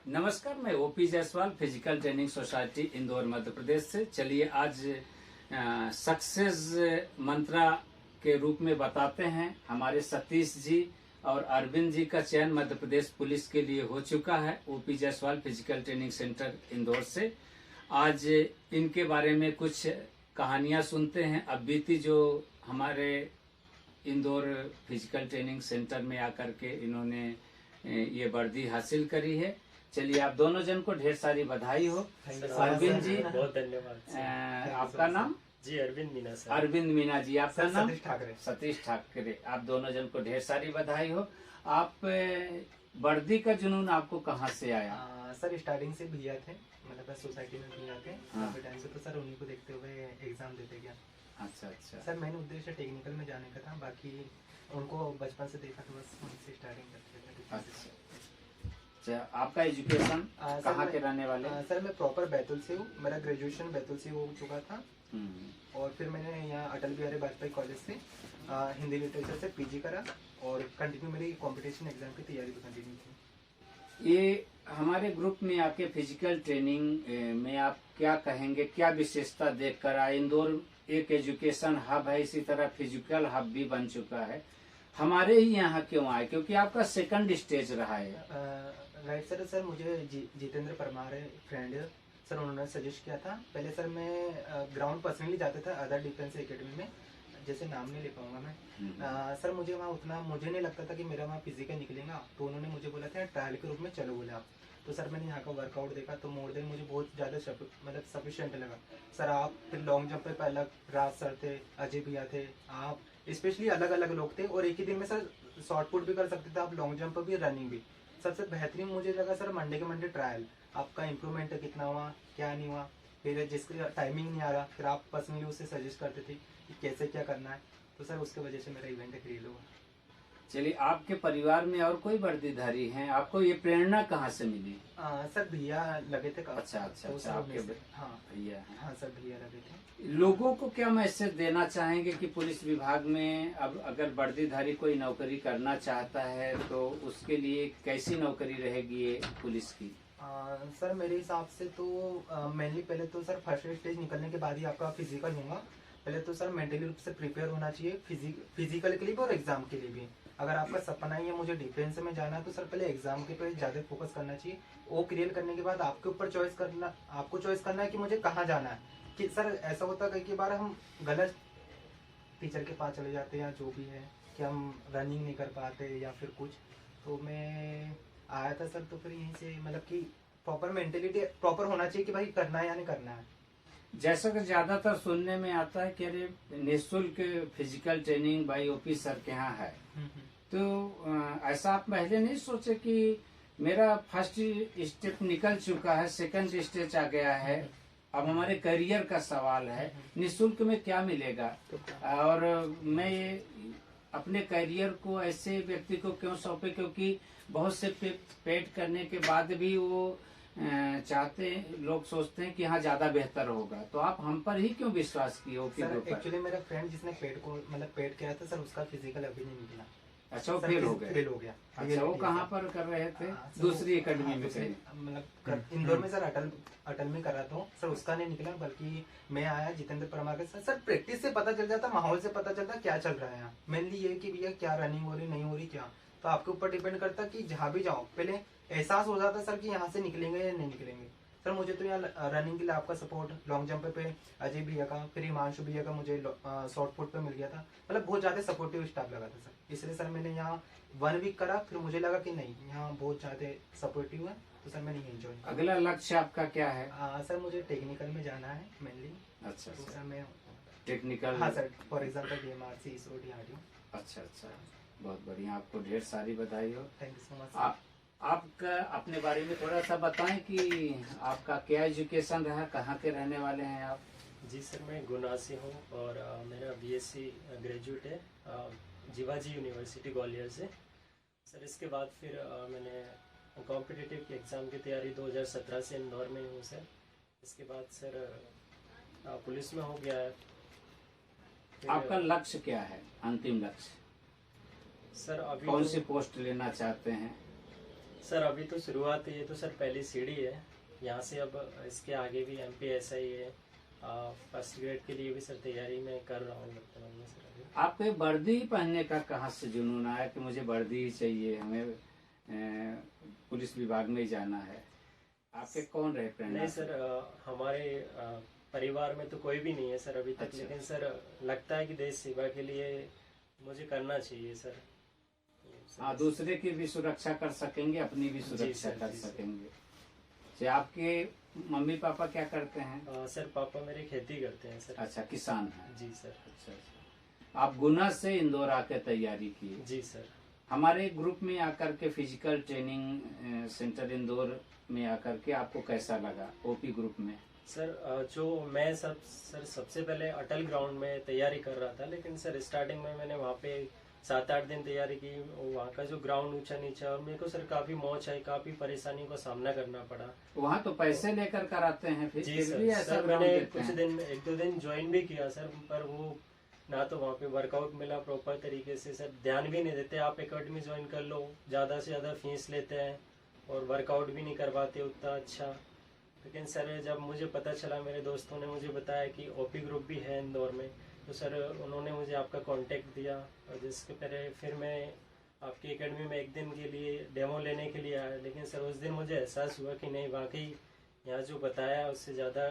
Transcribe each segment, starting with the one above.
नमस्कार, मैं OP Jaiswal, physical training society Indore Madhya Pradesh से। चलिए आज सक्सेस मंत्रा के रूप में बताते हैं। हमारे सतीश जी और अरविंद जी का चयन मध्य प्रदेश पुलिस के लिए हो चुका है OP Jaiswal physical training centre Indore से। आज इनके बारे में कुछ कहानियां सुनते हैं। अब बीती जो हमारे इंदौर फिजिकल ट्रेनिंग सेंटर में आकर के इन्होंने ये वर्दी हासिल करी है। चलिए, आप दोनों जन को ढेर सारी बधाई हो। अरविंद जी, बहुत धन्यवाद। आपका नाम? जी अरविंद मीना सर। अरविंद मीना जी, आपका नाम? सतीश ठाकरे। सतीश ठाकरे। आप दोनों जन को ढेर सारी बधाई हो। आप वर्दी का जुनून आपको कहाँ से आया? सर स्टार्टिंग से भैया थे, मतलब सोसाइटी में भैया थे हाँ। काफी टाइम से, तो सर उन्हीं को देखते हुए एग्जाम देते गया। अच्छा अच्छा। सर मेन उद्देश्य टेक्निकल में जाने का था, बाकी उनको बचपन से देखा तो बस उनसे स्टार्टिंग करते थे। अच्छा, आपका एजुकेशन कहाँ के रहने वाले? सर मैं प्रॉपर बैतूल से हूँ, मेरा ग्रेजुएशन बैतूल से हो चुका था। और फिर मैंने यहाँ अटल बिहारी वाजपेयी कॉलेज से हिंदी लिटरेचर से पीजी करा और कंटिन्यू मेरी कंपटीशन एग्जाम की तैयारी भी कंटिन्यू की। ये हमारे ग्रुप में आके फिजिकल ट्रेनिंग में आप क्या कहेंगे, क्या विशेषता देखकर आए? इंदौर एक एजुकेशन हब है, इसी तरह फिजिकल हब भी बन चुका है। हमारे ही यहाँ क्यों आए? क्योंकि आपका सेकंड स्टेज रहा है। Right sir. सर मुझे जितेंद्र परमार है, फ्रेंड है सर, उन्होंने सजेस्ट किया था। पहले सर मैं ग्राउंड पर्सनली जाता था अदर डिफेंस एकेडमी में, जैसे नाम नहीं ले पाऊंगा मैं। सर मुझे वहाँ उतना मुझे नहीं लगता था कि मेरा वहाँ फिजिकल निकलेगा, तो उन्होंने मुझे बोला था ट्रायल के रूप में चलो बोले आप। तो सर मैंने यहाँ का वर्कआउट देखा तो मोर देन मुझे बहुत ज़्यादा मतलब सफिशिएंट लगा। सर आप फिर लॉन्ग जंप पे अलग राज सर थे, अजय भैया थे, आप स्पेशली अलग अलग लोग थे, और एक ही दिन में सर शॉर्ट पुट भी कर सकते थे आप, लॉन्ग जंप भी, रनिंग भी। सबसे बेहतरीन मुझे लगा सर मंडे के मंडे ट्रायल, आपका इम्प्रूवमेंट कितना हुआ क्या नहीं हुआ, फिर जिसका टाइमिंग नहीं आ रहा फिर आप पर्सनली उससे सजेस्ट करते थे कि कैसे क्या करना है। तो सर उसके वजह से मेरा इवेंट क्रिएट हुआ। चलिए, आपके परिवार में और कोई वर्दीधारी हैं? आपको ये प्रेरणा कहाँ से मिली? सर भैया लगे थे। अच्छा अच्छा तो अच्छा, सर आपके हाँ भैया हैं। हाँ सर भैया लगे थे। लोगों को क्या मैसेज देना चाहेंगे कि पुलिस विभाग में अब अगर वर्दीधारी कोई नौकरी करना चाहता है तो उसके लिए कैसी नौकरी रहेगी ये पुलिस की? सर मेरे हिसाब से तो मेनली पहले तो सर फर्स्ट स्टेज निकलने के बाद ही आपका फिजिकल होगा। पहले तो सर मेंटली रूप से प्रिपेयर होना चाहिए, फिजिकल के लिए भी और एग्जाम के लिए भी। अगर आपका सपना ही है मुझे डिफेंस में जाना है तो सर पहले एग्जाम के पे ज्यादा फोकस करना चाहिए। वो क्लियर करने के बाद आपके ऊपर आपको चॉइस करना है कि मुझे कहाँ जाना है। कि सर ऐसा होता है कई बार हम गलत टीचर के पास चले जाते हैं या जो भी है कि हम रनिंग नहीं कर पाते या फिर कुछ। तो मैं आया था सर, तो फिर यहीं से मतलब कि प्रॉपर मेंटेलिटी प्रॉपर होना चाहिए कि भाई करना है या नहीं करना है। जैसा कि ज्यादातर सुनने में आता है कि अरे निःशुल्क फिजिकल ट्रेनिंग भाई ओपी सर के यहाँ है, तो ऐसा आप पहले नहीं सोचे कि मेरा फर्स्ट स्टेप निकल चुका है, सेकंड स्टेज आ गया है, अब हमारे करियर का सवाल है, निःशुल्क में क्या मिलेगा? और मैं ये अपने करियर को ऐसे व्यक्ति को क्यों सौंपे? क्योंकि बहुत से पेड करने के बाद भी वो चाहते लोग सोचते हैं कि हाँ ज्यादा बेहतर होगा। तो आप हम पर ही क्यों विश्वास किए ओपी के ऊपर? एक्चुअली मेरा फ्रेंड जिसने पेड को मतलब पेड किया था सर, उसका फिजिकल अभी नहीं निकला। अच्छा, वो फेल हो गए? फेल हो गया। अच्छा, वो कहाँ पर कर रहे थे? दूसरी एकेडमी में कहीं? मतलब इंदौर में सर अटल में कर रहा था सर, उसका नहीं निकला। बल्कि मैं आया जितेंद्र परमार के साथ। सर प्रैक्टिस से पता चल जाता, माहौल से पता चलता क्या चल रहा है यहाँ। मेनली ये कि भैया क्या रनिंग हो रही नहीं हो रही क्या, तो आपके ऊपर डिपेंड करता कि जहाँ भी जाओ पहले एहसास हो जाता सर कि यहाँ से निकलेंगे या नहीं निकलेंगे। सर मुझे तो यहाँ रनिंग के लिए आपका सपोर्ट, लॉन्ग जंप पे अजय भैया का, फिर हिमांशु भैया का मुझे शॉर्ट पुट पे मिल गया था। मतलब बहुत ज्यादा सपोर्टिव स्टाफ लगा था सर, इसलिए सर मैंने यहाँ 1 वीक करा। फिर मुझे लगा कि नहीं यहाँ बहुत ज्यादा सपोर्टिव है, तो सर मैंने यही ज्वाइन। अगला लक्ष्य आपका क्या है? सर मुझे टेक्निकल में जाना है मेनली। अच्छा तो सर मैं टेक्निकल? हाँ sir, for example DMRC, ISRO, DRDO। अच्छा अच्छा, बहुत बढ़िया, आपको ढेर सारी बधाई हो। Thank you so much. आपका अपने बारे में थोड़ा सा बताएं कि आपका क्या एजुकेशन रहा, कहाँ के रहने वाले हैं आप? जी सर, मैं गुना से हूँ और मेरा BSc ग्रेजुएट है जीवाजी यूनिवर्सिटी ग्वालियर से। सर इसके बाद फिर मैंने कॉम्पिटिटिव एग्ज़ाम की तैयारी 2017 से इंदौर में हूँ सर। इसके बाद सर पुलिस में हो गया है। आपका लक्ष्य क्या है, अंतिम लक्ष्य? सर अभी कौन सी पोस्ट लेना चाहते हैं? सर अभी तो शुरुआत है, ये तो सर पहली सीढ़ी है। यहाँ से अब इसके आगे भी MPSI है, फर्स्ट ग्रेड के लिए भी सर तैयारी मैं कर रहा हूँ वर्तमान में सर अभी। आपको ये वर्दी पहनने का कहाँ से जुनून आया कि मुझे वर्दी ही चाहिए, हमें पुलिस विभाग में ही जाना है? आपके कौन रहे प्रेरणा? नहीं सर, हमारे परिवार में तो कोई भी नहीं है सर अभी तक। अच्छा। लेकिन सर लगता है कि देश सेवा के लिए मुझे करना चाहिए सर। हाँ, दूसरे की भी सुरक्षा कर सकेंगे, अपनी भी सुरक्षा सर, कर जी सर। सकेंगे। जी, आपके मम्मी पापा क्या करते हैं? सर पापा मेरे खेती करते हैं सर। अच्छा, किसान हैं। जी सर। अच्छा अच्छा। आप गुना से इंदौर आके तैयारी की? जी सर। हमारे ग्रुप में आकर के फिजिकल ट्रेनिंग सेंटर इंदौर में आकर के आपको कैसा लगा ओपी ग्रुप में? सर जो मैं सबसे पहले अटल ग्राउंड में तैयारी कर रहा था, लेकिन सर स्टार्टिंग में मैंने वहाँ पे 7-8 दिन तैयारी की। वहाँ का जो ग्राउंड ऊंचा नीचा, और मेरे को सर काफी मौज आई, काफी परेशानी का सामना करना पड़ा। वहाँ तो पैसे लेकर कराते हैं, फिर जी भी सर। ऐसा सर ग्राउंड मैंने देते कुछ हैं। दिन 1-2 दिन ज्वाइन भी किया सर, पर वो ना तो वहाँ पे वर्कआउट मिला प्रॉपर तरीके से। सर ध्यान भी नहीं देते, आप एकेडमी ज्वाइन कर लो, ज़्यादा से ज़्यादा फीस लेते हैं और वर्कआउट भी नहीं करवाते उतना अच्छा। लेकिन सर जब मुझे पता चला, मेरे दोस्तों ने मुझे बताया कि ओपी ग्रुप भी है इंदौर में, तो सर उन्होंने मुझे आपका कांटेक्ट दिया। और जिसके पहले फिर मैं आपकी एकेडमी में 1 दिन के लिए डेमो लेने के लिए आया। लेकिन सर उस दिन मुझे एहसास हुआ कि नहीं, वाकई यहाँ जो बताया उससे ज़्यादा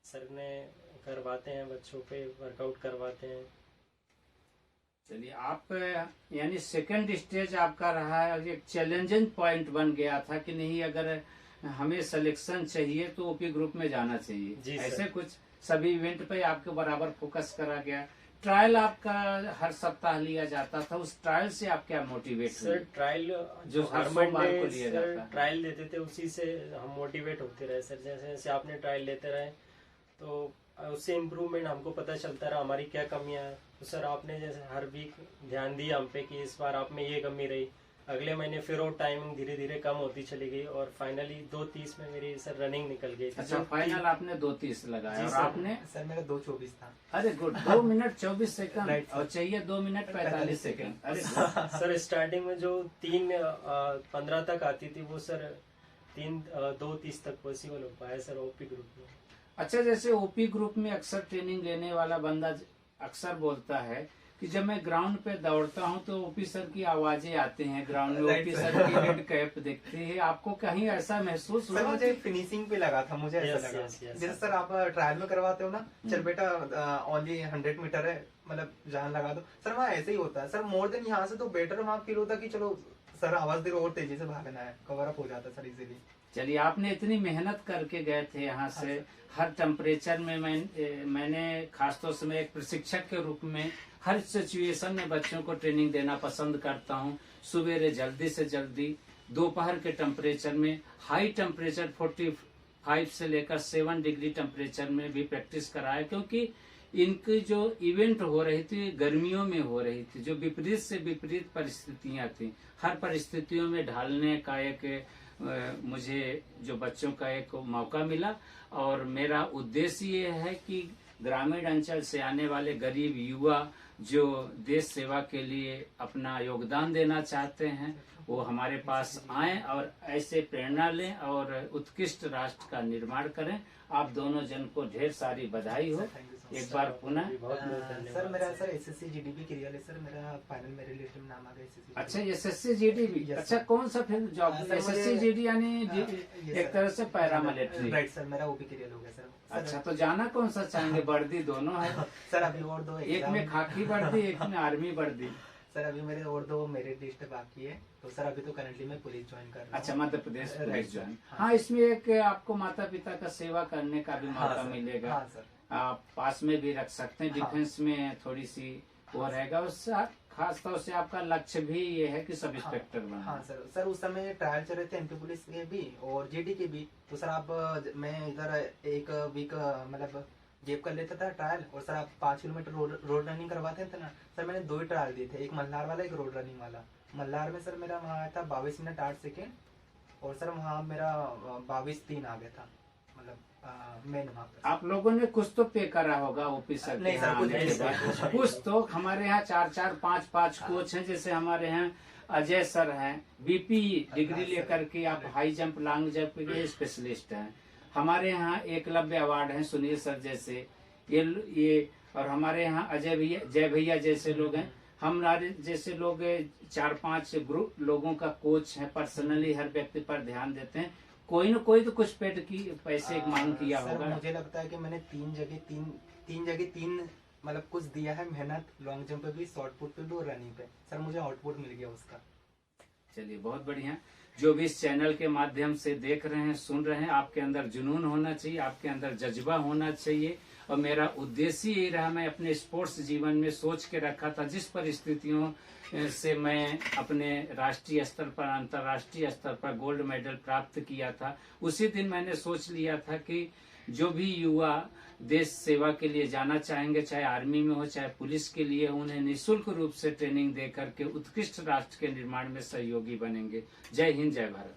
सर ने करवाते हैं, बच्चों पे वर्कआउट करवाते हैं। चलिए, आप यानी सेकंड स्टेज आपका रहा है, एक चैलेंजिंग पॉइंट बन गया था कि नहीं, अगर हमें सिलेक्शन चाहिए तो ओपी ग्रुप में जाना चाहिए। जी सर। ऐसे कुछ सभी इवेंट पे आपके बराबर फोकस करा गया। ट्रायल आपका हर सप्ताह लिया जाता था, उस ट्रायल से आप क्या मोटिवेट सर हुए? ट्रायल जो हर हर सोमवार को मंडे लिया सर जाता है। ट्रायल देते थे, उसी से हम मोटिवेट होते रहे सर। जैसे जैसे आपने ट्रायल लेते रहे तो उससे इम्प्रूवमेंट हमको पता चलता रहा, हमारी क्या कमियां हैं। तो सर आपने जैसे हर वीक ध्यान दिया हम पे कि इस बार आप में ये कमी रही, अगले महीने फिर वो टाइमिंग धीरे धीरे कम होती चली गई और फाइनली 2:30 में मेरी सर रनिंग निकल गई थी। अच्छा, फाइनल आपने 2:30 लगाया जी और सर। आपने? सर मेरा 2:24 था। अरे गुड, 2 मिनट 24 सेकंड Right, और चाहिए 2 मिनट 45 सेकंड। अरे good। सर स्टार्टिंग में जो 3:15 तक आती थी, वो सर 2:30 तक पॉसिबल हो पाया सर ओपी ग्रुप में। अच्छा, जैसे ओपी ग्रुप में अक्सर ट्रेनिंग लेने वाला बंदा अक्सर बोलता है कि जब मैं ग्राउंड पे दौड़ता हूं तो ओपी सर की आवाजें आती हैं ग्राउंड में, Right, ओपी sir। सर की रेड कैप दिखती है। आपको कहीं ऐसा महसूस सर हुआ? मुझे फिनिशिंग पे लगा था, मुझे ऐसा Yes, लगा yes, yes, जैसे sir। सर आप ट्रायल में करवाते हो ना, चल बेटा ओनली 100 मीटर है, मतलब जान लगा दो। सर वहाँ ऐसे ही होता है सर, मोर देन यहाँ से तो बेटर वहाँ फील होता है कि चलो सर आवाज दे रहे और तेजी से भागना है, कवर अप हो जाता सर इजीली। चलिए, आपने इतनी मेहनत करके गए थे यहाँ से, हर टेम्परेचर में मैंने खासतौर से मैं एक प्रशिक्षक के रूप में हर सिचुएशन में बच्चों को ट्रेनिंग देना पसंद करता हूँ। सुबेरे जल्दी से जल्दी, दोपहर के टेम्परेचर में, हाई टेम्परेचर 45 से लेकर 7 डिग्री टेम्परेचर में भी प्रैक्टिस कराया, क्योंकि इनकी जो इवेंट हो रही थी गर्मियों में हो रही थी, जो विपरीत से विपरीत परिस्थितियां थी, हर परिस्थितियों में ढालने का एक मुझे जो बच्चों का एक मौका मिला। और मेरा उद्देश्य ये है कि ग्रामीण अंचल से आने वाले गरीब युवा जो देश सेवा के लिए अपना योगदान देना चाहते हैं, वो हमारे पास आएं और ऐसे प्रेरणा लें और उत्कृष्ट राष्ट्र का निर्माण करें। आप दोनों जन को ढेर सारी बधाई हो। एक बार पुनः बहुत बहुत धन्यवाद सर मेरा सर एसएससी जीडीपी क्लियर है सर, मेरा फाइनल मेरिट लिस्ट में नाम आ गया एसएससी। अच्छा, एसएससी जीडी भी? Yes, अच्छा, sir। कौन सा फिर जॉब? सर, एसएससी मुझे- जीडी यानी yes, एक sir। तरह से पैरामिलिट्री। राइट सर, मेरा ओपी क्लियर हो गया सर। अच्छा, तो जाना कौन सा चाहेंगे? वर्दी दोनों है? सर अभी और 2 एक एग्जाम, में खाकी वर्दी, एक में आर्मी वर्दी। सर अभी मेरे और 2 मेरिट लिस्ट बाकी है, तो सर अभी तो करंटली मैं पुलिस ज्वाइन कर रहा हूँ। अच्छा, Madhya Pradesh Right, police sir। Join. हाँ। हाँ, इसमें एक आपको माता पिता का सेवा करने का भी हाँ, मौका सर। मिलेगा। हाँ सर। आप पास में भी रख सकते हैं। हाँ। डिफेंस में थोड़ी सी वो रहेगा, उससे खास तौर से आपका लक्ष्य भी ये है कि सब इंस्पेक्टर बनना। हाँ सर उस समय ट्रायल चल रहे थे एमपी पुलिस के भी और जीडी के भी, तो सर आप मैं इधर 1 वीक मतलब गेप कर लेता था ट्रायल, और सर आप 5 किलोमीटर रोड रनिंग करवाते थे ना सर, मैंने 2 ही ट्रायल दिए थे, एक मल्हार वाला एक रोड रनिंग वाला। मल्हार में सर मेरा वहाँ आया था 22 मिनट 8 सेकेंड, और सर वहाँ मेरा 22:03 आ गया था मतलब मेन वहाँ पर। आप लोगों ने कुछ तो पे करा होगा ऑफिसर के नहीं सर, यहाँ कुछ आने नहीं के बाद। सर। कुछ तो हमारे यहाँ 4-4, 5-5 कोच हैं, जैसे हमारे यहाँ अजय सर हैं, बीपी डिग्री लेकर के आप हाई जंप लॉन्ग जंप के स्पेशलिस्ट हैं। हमारे यहाँ एकलव्य अवार्ड हैं सुनील सर जैसे, ये और हमारे यहाँ अजय भैया, जय भैया जैसे लोग हैं। हमारे जैसे लोग 4-5 ग्रुप लोगों का कोच है, पर्सनली हर व्यक्ति पर ध्यान देते हैं। कोई न कोई तो कुछ पेड की पैसे की मांग किया सर, होगा। मुझे लगता है कि मैंने तीन जगह मतलब कुछ दिया है मेहनत, लॉन्ग जंप पे भी, शॉर्ट पुट पे भी और रनिंग पे। सर मुझे आउटपुट मिल गया उसका। चलिए बहुत बढ़िया। जो भी इस चैनल के माध्यम से देख रहे हैं, सुन रहे हैं, आपके अंदर जुनून होना चाहिए, आपके अंदर जज्बा होना चाहिए। और मेरा उद्देश्य यही रहा, मैं अपने स्पोर्ट्स जीवन में सोच के रखा था, जिस परिस्थितियों से मैं अपने राष्ट्रीय स्तर पर, अंतर्राष्ट्रीय स्तर पर गोल्ड मेडल प्राप्त किया था, उसी दिन मैंने सोच लिया था कि जो भी युवा देश सेवा के लिए जाना चाहेंगे, चाहे आर्मी में हो चाहे पुलिस के लिए, उन्हें निःशुल्क रूप से ट्रेनिंग दे करके उत्कृष्ट राष्ट्र के निर्माण में सहयोगी बनेंगे। जय हिंद, जय भारत।